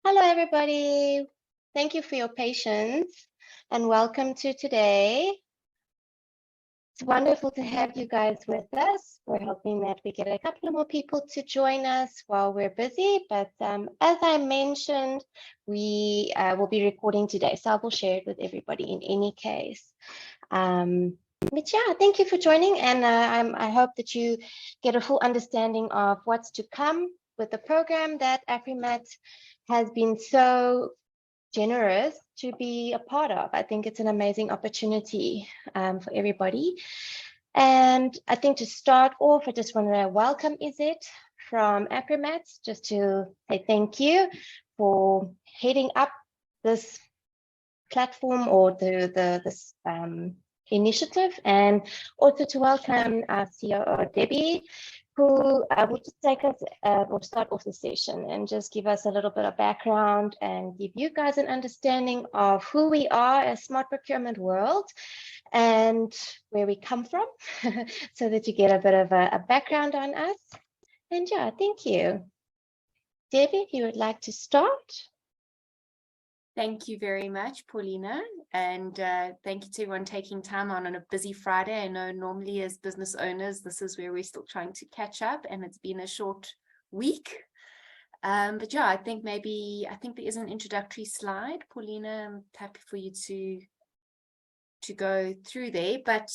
Hello, everybody. Thank you for your patience and welcome to today. It's wonderful to have you guys with us. We're hoping that we get a couple of more people to join us while we're busy. But as I mentioned, we will be recording today, so I will share it with everybody in any case. But yeah, thank you for joining, and I hope that you get a full understanding of what's to come with the program that Afrimat has been so generous to be a part of. I think it's an amazing opportunity for everybody. And I think to start off, I just want to welcome Izet from Afrimat, just to say thank you for heading up this platform or this initiative, and also to welcome our COO, Debbie, who will just take us, or start off the session and just give us a little bit of background and give you guys an understanding of who we are as Smart Procurement World and where we come from, so that you get a bit of a background on us. And yeah, thank you. Debbie, if you would like to start. Thank you very much, Paulina, and thank you to everyone taking time on a busy Friday. I know normally as business owners, this is where we're still trying to catch up, and it's been a short week. But yeah, I think there is an introductory slide. Paulina, I'm happy for you to go through there, but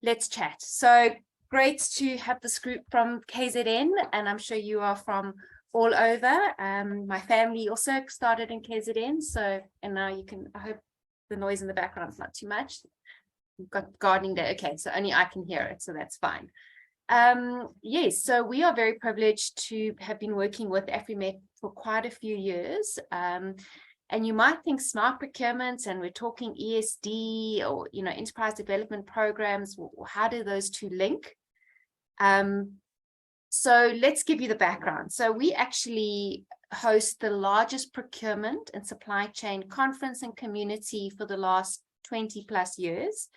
let's chat. So great to have this group from KZN, and I'm sure you are from all over. My family also started in KZN, and now I hope the noise in the background is not too much. We've got gardening day. Okay, so only I can hear it, so that's fine. Yes, so we are very privileged to have been working with Afrimat for quite a few years. And you might think smart procurement, and we're talking ESD or enterprise development programs. How do those two link? So let's give you the background. So we actually host the largest procurement and supply chain conference and community for the last 20 plus years,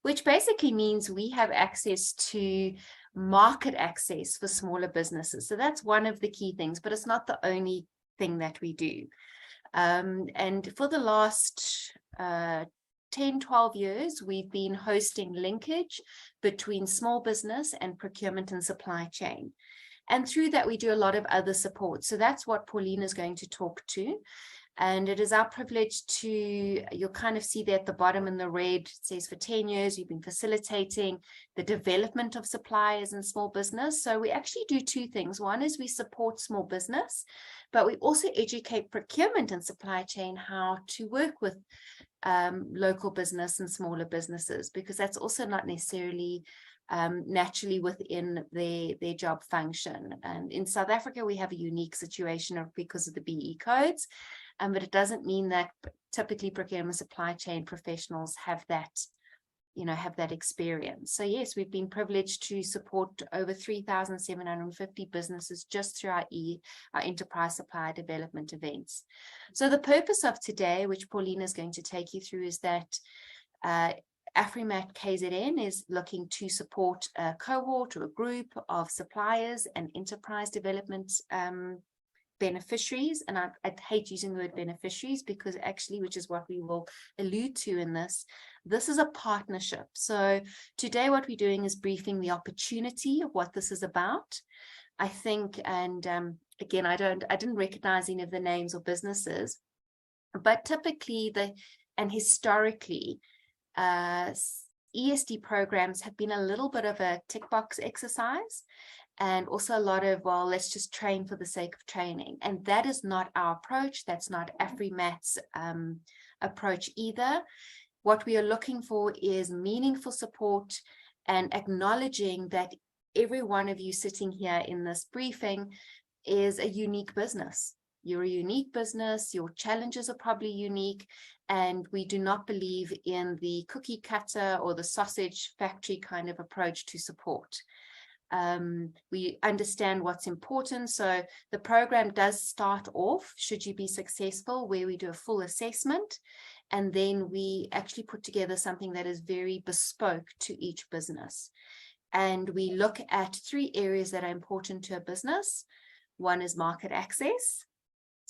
which basically means we have access to market access for smaller businesses. So that's one of the key things, but it's not the only thing that we do. And for the last 10, 12 years, we've been hosting linkage between small business and procurement and supply chain. And through that, we do a lot of other support. So that's what Paulina is going to talk to. And it is our privilege you'll kind of see there at the bottom in the red, it says for 10 years, we've been facilitating the development of suppliers and small business. So we actually do two things. One is we support small business, but we also educate procurement and supply chain how to work with local business and smaller businesses, because that's also not necessarily naturally within their job function. And in South Africa, we have a unique situation because of the BE codes, but it doesn't mean that typically procurement supply chain professionals have that experience. So yes, we've been privileged to support over 3,750 businesses just through our enterprise supplier development events. So the purpose of today, which Paulina is going to take you through, is that Afrimat KZN is looking to support a cohort or a group of suppliers and enterprise development beneficiaries. And I hate using the word beneficiaries, because actually, which is what we will allude to in this is a partnership. So today what we're doing is briefing the opportunity of what this is about. I think, and again, I didn't recognize any of the names or businesses, but typically and historically, ESD programs have been a little bit of a tick box exercise, and also a lot of, well, let's just train for the sake of training. And that is not our approach. That's not Afrimat's approach either. What we are looking for is meaningful support and acknowledging that every one of you sitting here in this briefing is a unique business. You're a unique business. Your challenges are probably unique. And we do not believe in the cookie cutter or the sausage factory kind of approach to support. We understand what's important. So the program does start off, should you be successful, where we do a full assessment. And then we actually put together something that is very bespoke to each business. And we look at 3 areas that are important to a business. One is market access.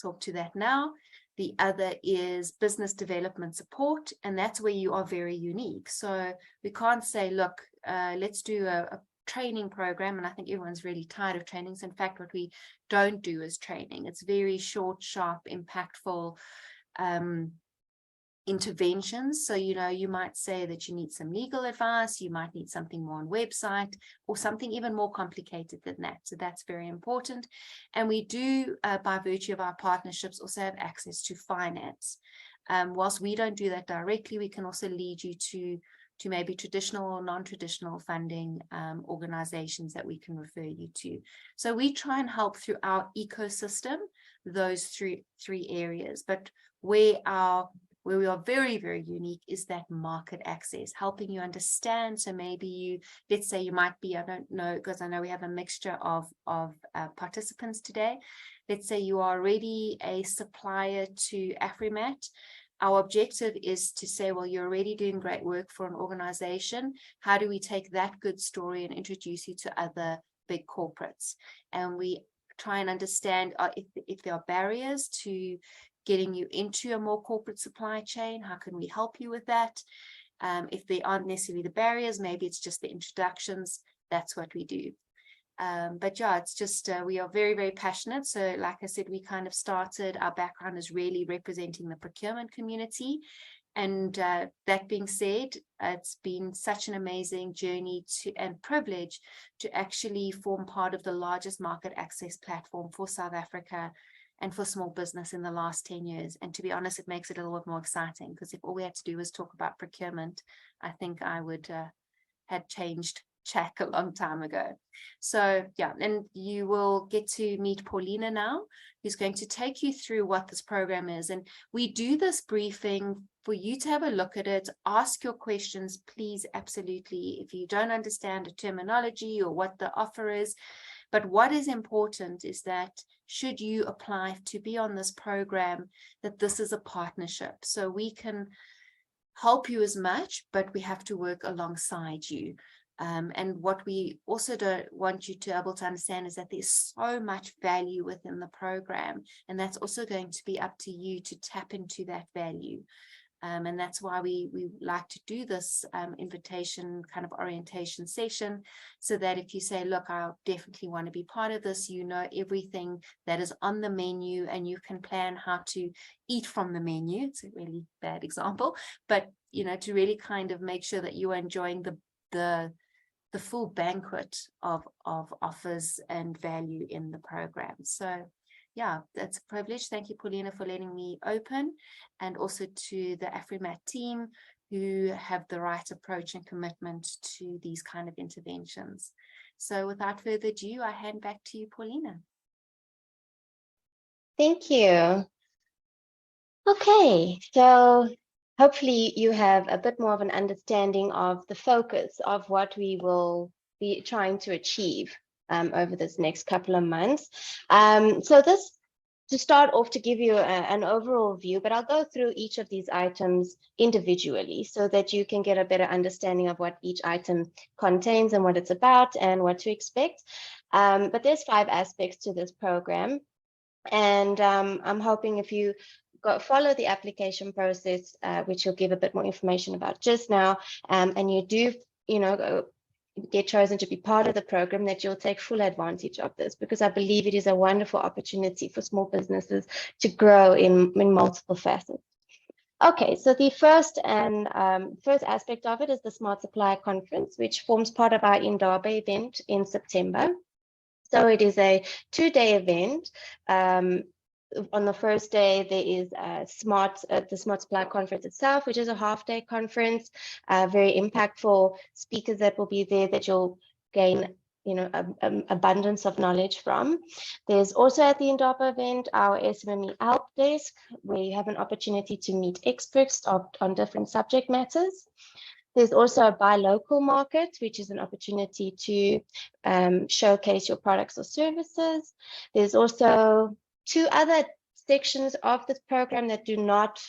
talk to that now. The other is business development support, and that's where you are very unique. So we can't say, look, let's do a training program, and I think everyone's really tired of trainings. In fact, what we don't do is training. It's very short, sharp, impactful interventions. So, you know, you might say that you need some legal advice, you might need something more on website, or something even more complicated than that. So that's very important. And we do, by virtue of our partnerships, also have access to finance. Whilst we don't do that directly, we can also lead you to maybe traditional or non-traditional funding organizations that we can refer you to. So we try and help through our ecosystem, those three areas. But where we are very, very unique is that market access, helping you understand. So maybe let's say you might be, I don't know, because I know we have a mixture of participants today. Let's say you are already a supplier to Afrimat. Our objective is to say, well, you're already doing great work for an organization. How do we take that good story and introduce you to other big corporates? And we try and understand if there are barriers to getting you into a more corporate supply chain. How can we help you with that? If they aren't necessarily the barriers, maybe it's just the introductions. That's what we do. But yeah, it's just we are very, very passionate. So like I said, we kind of started, our background is really representing the procurement community. And that being said, it's been such an amazing journey and privilege to actually form part of the largest market access platform for South Africa and for small business in the last 10 years. And to be honest, it makes it a little bit more exciting, because if all we had to do was talk about procurement, I think I would had changed track a long time ago. So yeah, and you will get to meet Paulina now, who's going to take you through what this program is. And we do this briefing for you to have a look at it, ask your questions, please, absolutely, if you don't understand the terminology or what the offer is. But what is important is that should you apply to be on this program, that this is a partnership. So we can help you as much, but we have to work alongside you. And what we also don't want you to be able to understand is that there's so much value within the program, and that's also going to be up to you to tap into that value. And that's why we like to do this invitation kind of orientation session, so that if you say, look, I definitely want to be part of this, you know everything that is on the menu, and you can plan how to eat from the menu. It's a really bad example, but you know, to really kind of make sure that you are enjoying the full banquet of offers and value in the program. So yeah, that's a privilege. Thank you, Paulina, for letting me open, and also to the Afrimat team who have the right approach and commitment to these kind of interventions. So without further ado, I hand back to you, Paulina. Thank you. Okay, so hopefully you have a bit more of an understanding of the focus of what we will be trying to achieve over this next couple of months. So this, to start off, to give you an overall view, but I'll go through each of these items individually so that you can get a better understanding of what each item contains and what it's about and what to expect. But there's 5 aspects to this program. And I'm hoping if you follow the application process, which you'll give a bit more information about just now, and you do, get chosen to be part of the program, that you'll take full advantage of this, because I believe it is a wonderful opportunity for small businesses to grow in multiple facets. Okay, so the first aspect of it is the Smart Supply Conference, which forms part of our Indaba event in September. So it is a 2-day event. On the first day, there is the Smart Supply Conference itself, which is a half-day conference, very impactful speakers that will be there that you'll gain, abundance of knowledge from. There's also at the Indaba event our SMME help desk, where you have an opportunity to meet experts on different subject matters. There's also a buy local market, which is an opportunity to showcase your products or services. There's also 2 other sections of this program that do not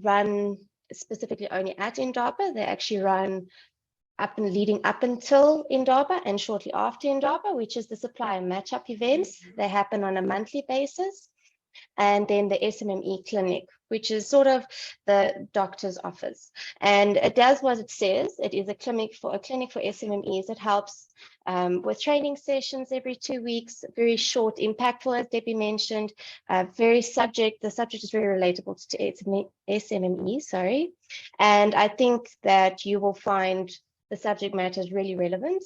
run specifically only at Indaba. They actually run leading up until Indaba and shortly after Indaba, which is the supplier match-up events. They happen on a monthly basis. and then the SMME clinic, which is sort of the doctor's office. And it does what it says. It is a clinic for SMMEs. It helps with training sessions every 2 weeks, very short, impactful, as Debbie mentioned, the subject is very relatable to SMME, sorry. And I think that you will find the subject matter is really relevant.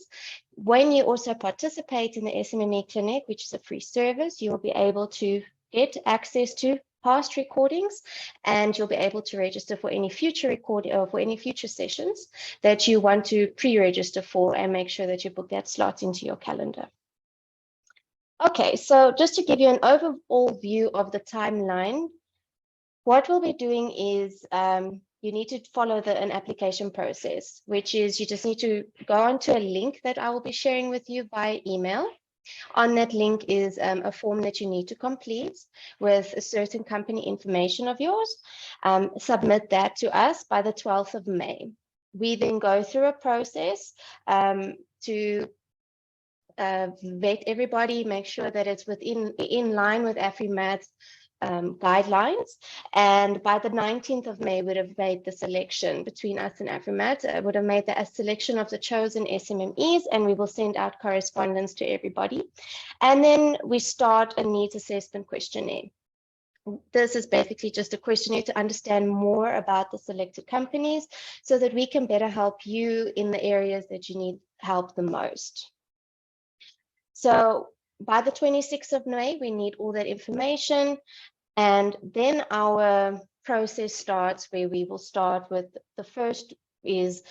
When you also participate in the SMME clinic, which is a free service, you will be able to get access to past recordings, and you'll be able to register for any future recording or for any future sessions that you want to pre-register for, and make sure that you book that slot into your calendar. Okay, so just to give you an overall view of the timeline, what we'll be doing is you need to follow an application process, which is you just need to go onto a link that I will be sharing with you by email. On that link is a form that you need to complete with a certain company information of yours. Submit that to us by the 12th of May. We then go through a process to vet everybody, make sure that it's in line with Afrimat's guidelines, and by the 19th of May would have made the selection between us and Afrimat, would have made the selection of the chosen SMMEs, and we will send out correspondence to everybody. And then we start a needs assessment questionnaire. This is basically just a questionnaire to understand more about the selected companies so that we can better help you in the areas that you need help the most. So by the 26th of May, we need all that information, and then our process starts, where we will start with the first is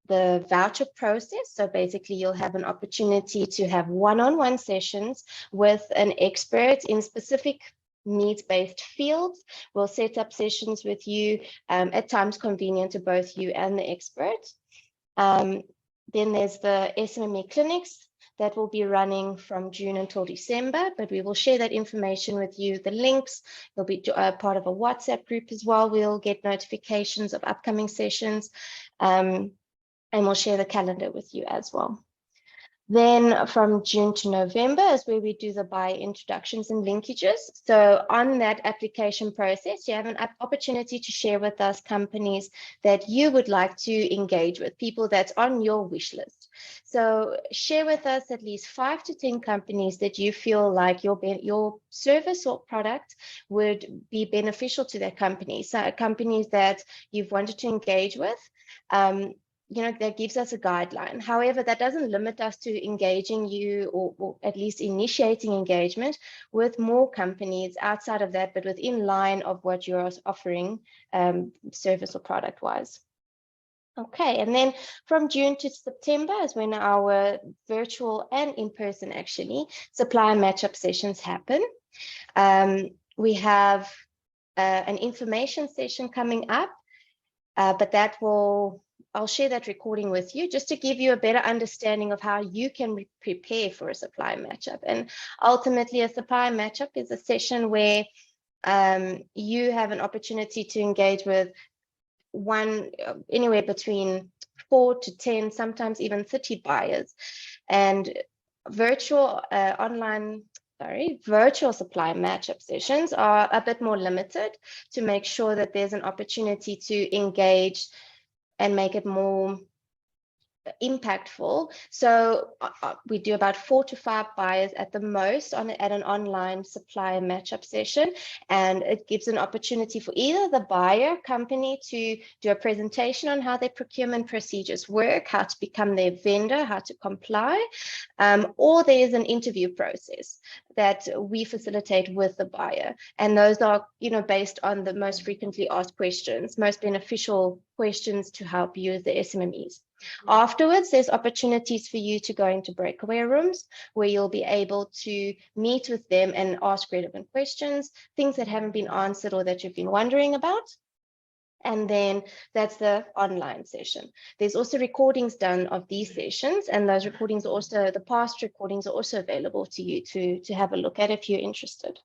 the voucher process. So basically, you'll have an opportunity to have one-on-one sessions with an expert in specific needs-based fields. We'll set up sessions with you at times convenient to both you and the expert. Then there's the SMME clinics that will be running from June until December, but we will share that information with you, the links. You'll be part of a WhatsApp group as well. We'll get notifications of upcoming sessions, and we'll share the calendar with you as well. Then from June to November is where we do the buyer introductions and linkages. So on that application process, you have an opportunity to share with us companies that you would like to engage with, people that's on your wish list. So share with us at least 5 to 10 companies that you feel like your service or product would be beneficial to that company. So companies that you've wanted to engage with, that gives us a guideline. However, that doesn't limit us to engaging you or at least initiating engagement with more companies outside of that, but within line of what you're offering service or product wise. Okay, and then from June to September is when our virtual and in-person actually supplier matchup sessions happen. We have an information session coming up, but I'll share that recording with you just to give you a better understanding of how you can prepare for a supply matchup. And ultimately, a supply matchup is a session where you have an opportunity to engage with anywhere between 4 to 10, sometimes even 30 buyers. And virtual supply matchup sessions are a bit more limited to make sure that there's an opportunity to engage and make it more impactful. So we do about 4 to 5 buyers at the most at an online supplier matchup session, and it gives an opportunity for either the buyer company to do a presentation on how their procurement procedures work, how to become their vendor, how to comply, or there's an interview process that we facilitate with the buyer, and those are based on the most frequently asked questions, most beneficial questions to help you as the SMMEs. Afterwards, there's opportunities for you to go into breakaway rooms where you'll be able to meet with them and ask relevant questions, things that haven't been answered or that you've been wondering about. And then that's the online session. There's also recordings done of these sessions, and those recordings are also, the past recordings are also available to you to have a look at if you're interested.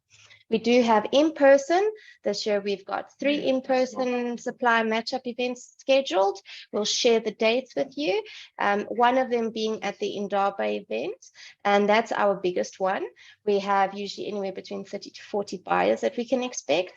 We do have in-person. This year we've got 3 in-person supply matchup events scheduled. We'll share the dates with you. One of them being at the Indaba event, and that's our biggest one. We have usually anywhere between 30 to 40 buyers that we can expect.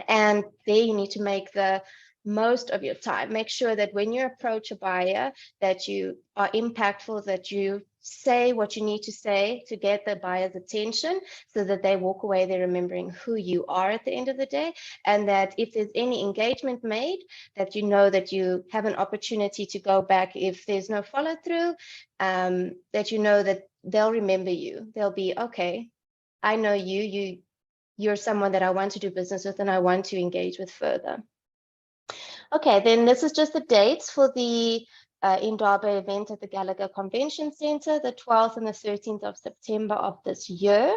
And there you need to make the most of your time. Make sure that when you approach a buyer, that you are impactful, that you say what you need to say to get the buyer's attention, so that they walk away there remembering who you are at the end of the day, and that if there's any engagement made, that you know that you have an opportunity to go back if there's no follow through, that you know that they'll remember you. They'll be, okay, I know you're someone that I want to do business with and I want to engage with further. Okay, then this is just the dates for the Indaba event at the Gallagher Convention Center, the 12th and the 13th of September of this year.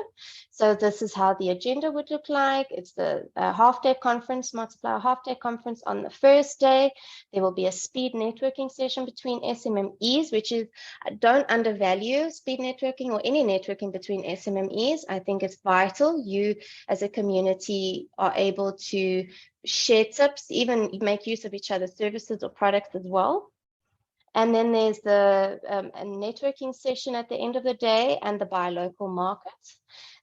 So this is how the agenda would look like. It's the half-day conference, Smart Supplier half-day conference on the first day. There will be a speed networking session between SMMEs, which is, don't undervalue speed networking or any networking between SMMEs. I think it's vital. You as a community are able to share tips, even make use of each other's services or products as well. And then there's the a networking session at the end of the day and the buy local markets.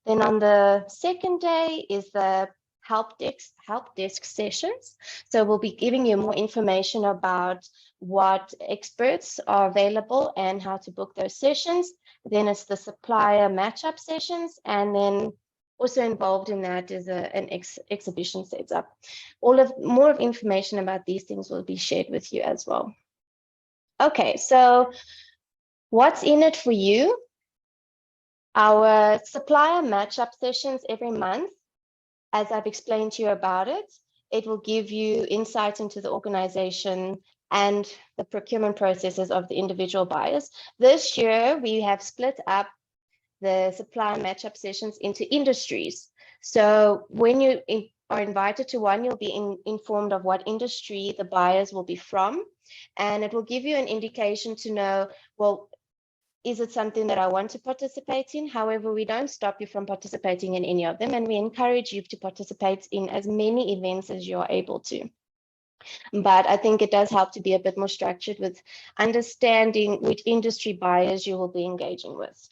Then on the second day is the help desk sessions. So we'll be giving you more information about what experts are available and how to book those sessions. Then it's the supplier matchup sessions, and then also involved in that is an exhibition setup. More of information about these things will be shared with you as well. Okay, so what's in it for you? Our supplier matchup sessions every month, as I've explained to you about it, it will give you insight into the organization and the procurement processes of the individual buyers. This year, we have split up the supply matchup sessions into industries. So when you are invited to one, you'll be informed of what industry the buyers will be from, and it will give you an indication to know, well, is it something that I want to participate in? However, we don't stop you from participating in any of them, and we encourage you to participate in as many events as you are able to. But I think it does help to be a bit more structured with understanding which industry buyers you will be engaging with.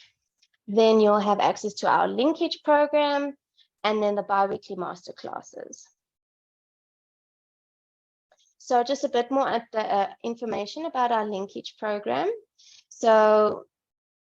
Then you'll have access to our linkage program and then the bi-weekly masterclasses. So just a bit more information about our linkage program. So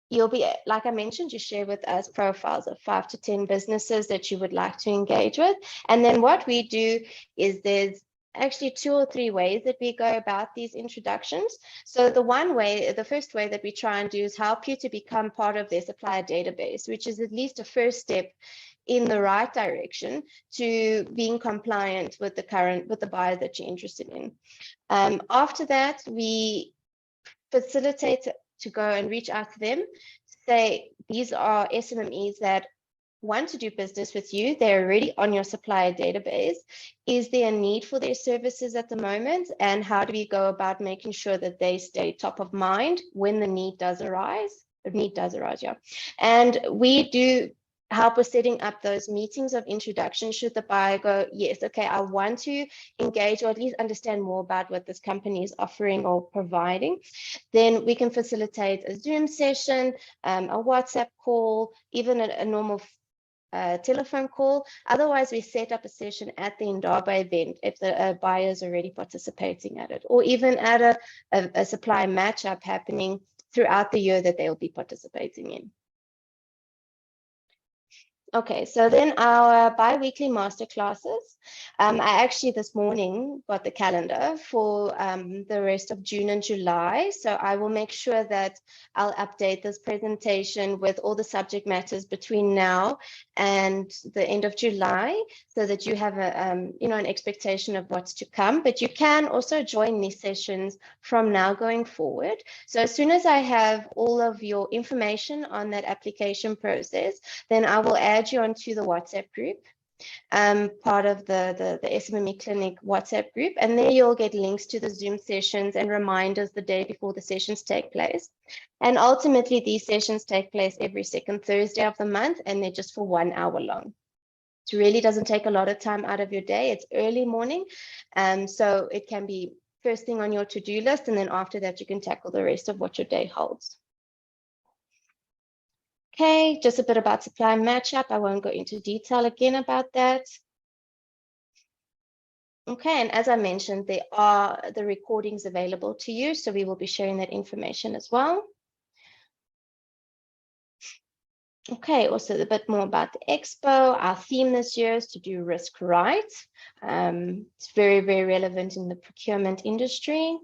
you'll be, like I mentioned, you share with us profiles of 5 to 10 businesses that you would like to engage with. And then what we do is there's actually 2 or 3 ways that we go about these introductions. So the first way that we try and do is help you to become part of their supplier database, which is at least a first step in the right direction to being compliant with the buyer that you're interested in. After that, we facilitate to go and reach out to them, say these are SMMEs that want to do business with you. They're already on your supplier database. Is there a need for their services at the moment? And how do we go about making sure that they stay top of mind when the need does arise? Yeah. And we do help with setting up those meetings of introduction should the buyer go, yes, okay, I want to engage or at least understand more about what this company is offering or providing. Then we can facilitate a Zoom session, a WhatsApp call, even a normal telephone call. Otherwise, we set up a session at the Indaba event if the buyer is already participating at it, or even at a supply matchup happening throughout the year that they'll be participating in. Okay, so then our bi-weekly masterclasses. I actually this morning got the calendar for the rest of June and July. So I will make sure that I'll update this presentation with all the subject matters between now and the end of July, so that you have an expectation of what's to come. But you can also join these sessions from now going forward. So as soon as I have all of your information on that application process, then I will add you onto the WhatsApp group, part of the SMME Clinic WhatsApp group, and there you'll get links to the Zoom sessions and reminders the day before the sessions take place. And ultimately, these sessions take place every second Thursday of the month, and they're just for 1 hour long. It really doesn't take a lot of time out of your day. It's early morning, so it can be first thing on your to-do list, and then after that you can tackle the rest of what your day holds. Okay, just a bit about supply matchup. I won't go into detail again about that. Okay, and as I mentioned, there are the recordings available to you, so we will be sharing that information as well. Okay, also a bit more about the expo. Our theme this year is to do risk right. It's very, very relevant in the procurement industry.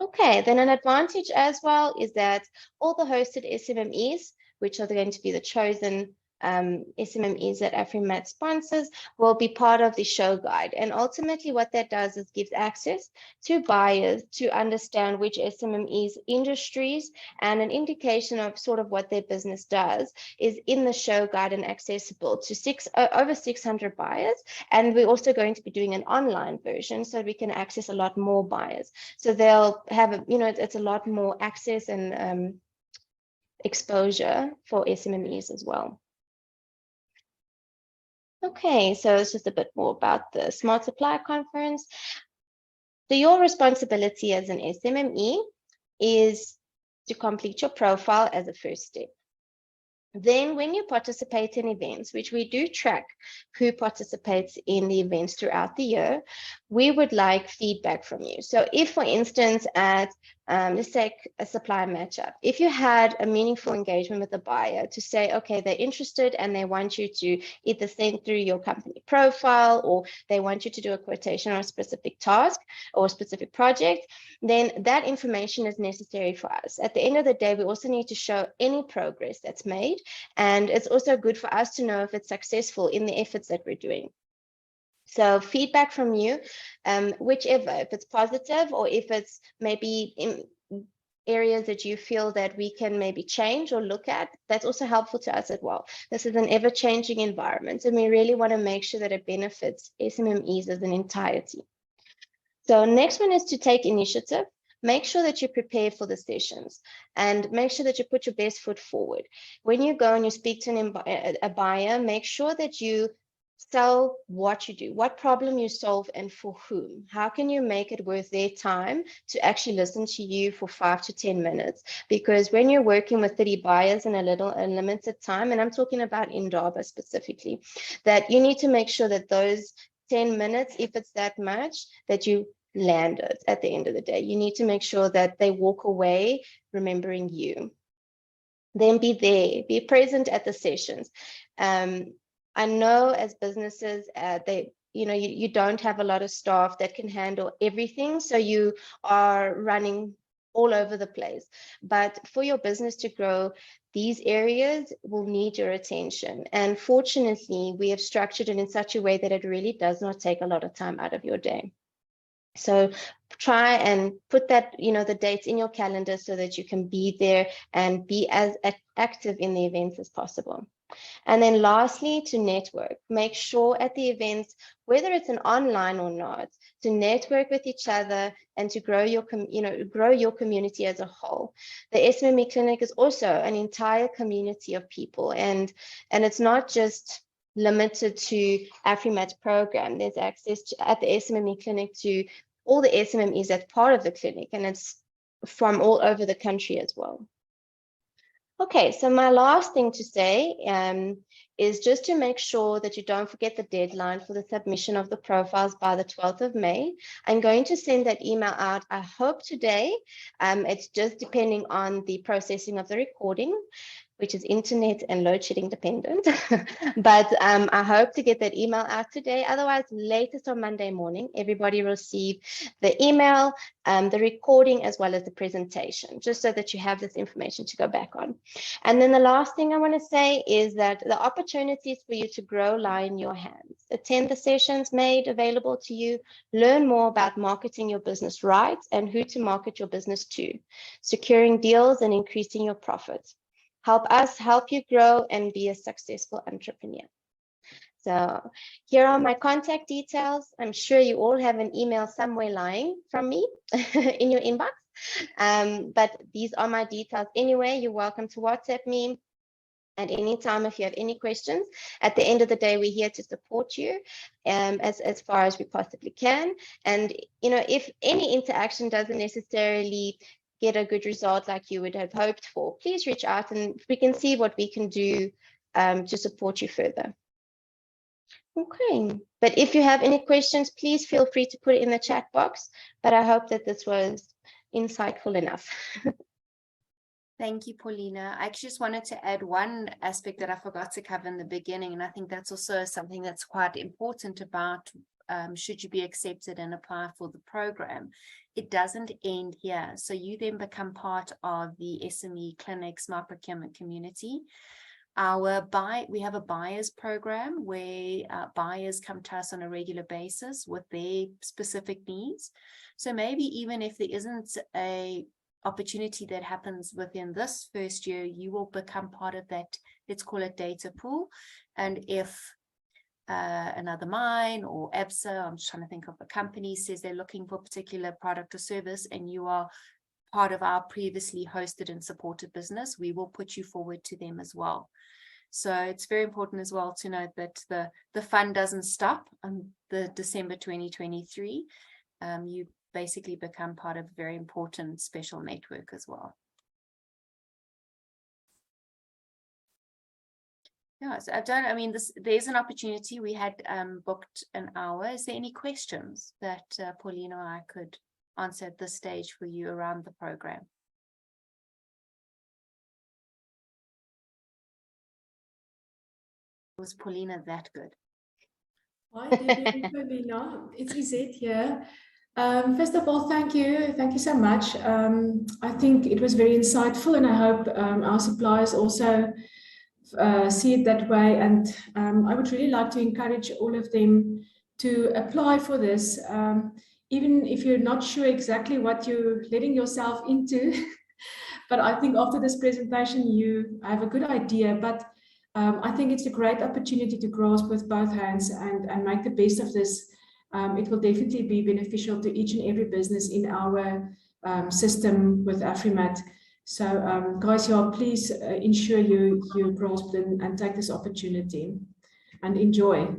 Okay, then an advantage as well is that all the hosted SMMEs, which are going to be the chosen SMMEs that Afrimat sponsors, will be part of the show guide. And ultimately what that does is gives access to buyers to understand which SMMEs industries and an indication of sort of what their business does is in the show guide and accessible to over 600 buyers. And we're also going to be doing an online version so we can access a lot more buyers. So they'll have, it's a lot more access and exposure for SMMEs as well. Okay, so it's just a bit more about the Smart Supply Conference. So your responsibility as an SMME is to complete your profile as a first step. Then when you participate in events, which we do track who participates in the events throughout the year, we would like feedback from you. So if, for instance, at let's take a supply matchup, if you had a meaningful engagement with the buyer to say, okay, they're interested and they want you to either send through your company profile or they want you to do a quotation on a specific task or a specific project, then that information is necessary for us. At the end of the day, we also need to show any progress that's made. And it's also good for us to know if it's successful in the efforts that we're doing. So feedback from you, whichever, if it's positive or if it's maybe in areas that you feel that we can maybe change or look at, that's also helpful to us as well. This is an ever-changing environment, and we really want to make sure that it benefits SMMEs as an entirety. So next one is to take initiative. Make sure that you prepare for the sessions and make sure that you put your best foot forward. When you go and you speak to a buyer, make sure that you sell what you do, what problem you solve, and for whom. How can you make it worth their time to actually listen to you for 5 to 10 minutes? Because when you're working with 30 buyers in a limited time, and I'm talking about Indaba specifically, that you need to make sure that those 10 minutes, if it's that much, that you land it at the end of the day. You need to make sure that they walk away remembering you. Then be there, be present at the sessions. I know as businesses, you don't have a lot of staff that can handle everything, so you are running all over the place. But for your business to grow, these areas will need your attention. And fortunately, we have structured it in such a way that it really does not take a lot of time out of your day. So try and put that, the dates in your calendar so that you can be there and be as active in the events as possible. And then lastly, to network. Make sure at the events, whether it's an online or not, to network with each other and to grow your community as a whole. The SMME Clinic is also an entire community of people, and it's not just limited to Afrimat's program. There's access at the SMME Clinic to all the SMMEs that's part of the clinic, and it's from all over the country as well. Okay, so my last thing to say is just to make sure that you don't forget the deadline for the submission of the profiles by the 12th of May. I'm going to send that email out, I hope today. It's just depending on the processing of the recording, which is internet and load shedding dependent. But I hope to get that email out today. Otherwise, latest on Monday morning, everybody will receive the email, the recording, as well as the presentation, just so that you have this information to go back on. And then the last thing I want to say is that the opportunities for you to grow lie in your hands. Attend the sessions made available to you, learn more about marketing your business right and who to market your business to, securing deals and increasing your profits. Help us help you grow and be a successful entrepreneur. So here are my contact details. I'm sure you all have an email somewhere lying from me in your inbox. But these are my details anyway. You're welcome to WhatsApp me. at any time if you have any questions. At the end of the day, we're here to support you as far as we possibly can. And, you know, if any interaction doesn't necessarily get a good result like you would have hoped for, please reach out and we can see what we can do to support you further. Okay, but if you have any questions, please feel free to put it in the chat box. But I hope that this was insightful enough. Thank you, Paulina. I actually just wanted to add one aspect that I forgot to cover in the beginning, and I think that's also something that's quite important about should you be accepted and apply for the program. It doesn't end here. So you then become part of the SME Clinic Smart Procurement community. We have a buyers program where buyers come to us on a regular basis with their specific needs. So maybe even if there isn't a opportunity that happens within this first year, you will become part of that, let's call it data pool. And if another mine or ABSA, I'm just trying to think of a company, says they're looking for a particular product or service and you are part of our previously hosted and supported business, we will put you forward to them as well. So it's very important as well to note that the fund doesn't stop on the December 2023. You basically become part of a very important special network as well. Yeah, so there's an opportunity. We had booked an hour. Is there any questions that Paulina or I could answer at this stage for you around the program? Was Paulina that good? Hi, Paulina. It's Izette here. First of all, thank you so much. I think it was very insightful, and I hope our suppliers also see it that way. And I would really like to encourage all of them to apply for this, even if you're not sure exactly what you're letting yourself into. But I think after this presentation, you have a good idea. But I think it's a great opportunity to grasp with both hands and make the best of this. It will definitely be beneficial to each and every business in our system with Afrimat. So guys, please ensure you grasp and take this opportunity and enjoy.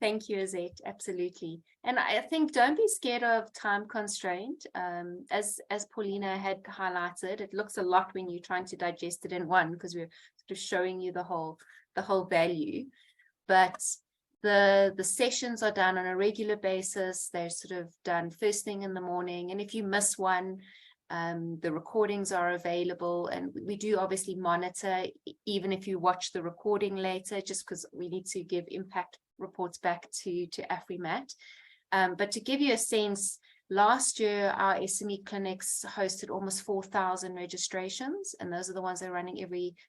Thank you, Izette. Absolutely. And I think don't be scared of time constraint. As Paulina had highlighted, it looks a lot when you're trying to digest it in one, because we're sort of showing you the whole value. But the sessions are done on a regular basis. They're sort of done first thing in the morning. And if you miss one, the recordings are available, and we do obviously monitor even if you watch the recording later, just because we need to give impact reports back to Afrimat. But to give you a sense, last year our SME clinics hosted almost 4,000 registrations, and those are the ones that are running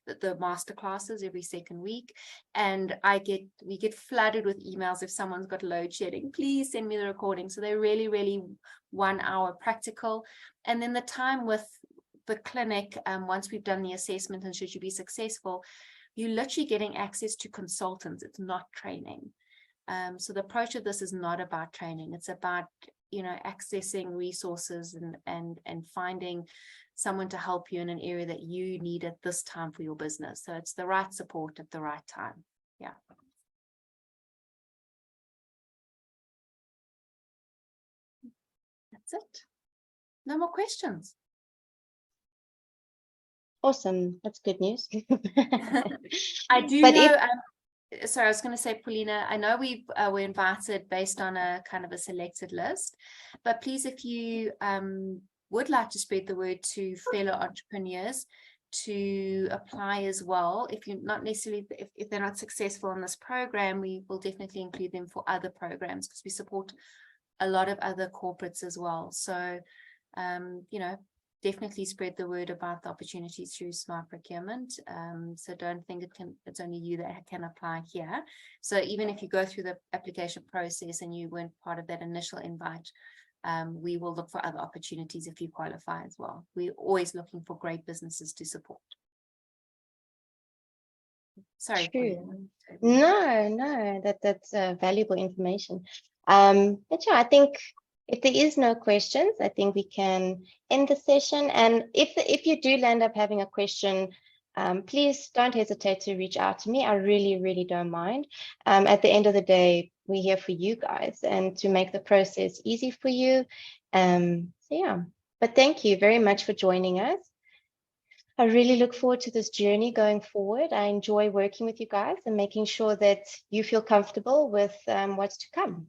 the master classes every second week. And we get flooded with emails if someone's got load shedding, please send me the recording. So they're really 1 hour practical. And then the time with the clinic, once we've done the assessment and should you be successful, you're literally getting access to consultants. It's not training. So the approach of this is not about training. It's about, accessing resources and finding someone to help you in an area that you need at this time for your business. So it's the right support at the right time. Yeah. That's it. No more questions. Awesome. That's good news. I do but know. Sorry, I was going to say, Paulina, I know we were invited based on a kind of a selected list, but please, if you would like to spread the word to fellow entrepreneurs to apply as well, if you're not necessarily, if they're not successful in this program, we will definitely include them for other programs, because we support a lot of other corporates as well. So, definitely spread the word about the opportunities through smart procurement. So don't think it's only you that can apply here. So even if you go through the application process and you weren't part of that initial invite, we will look for other opportunities if you qualify as well. We're always looking for great businesses to support. Sorry. No, that's valuable information. But yeah, I think if there is no questions, I think we can end the session. And if you do land up having a question please don't hesitate to reach out to me. I really, really don't mind. At the end of the day, we're here for you guys and to make the process easy for you. So yeah, but thank you very much for joining us. I really look forward to this journey going forward. I enjoy working with you guys and making sure that you feel comfortable with what's to come.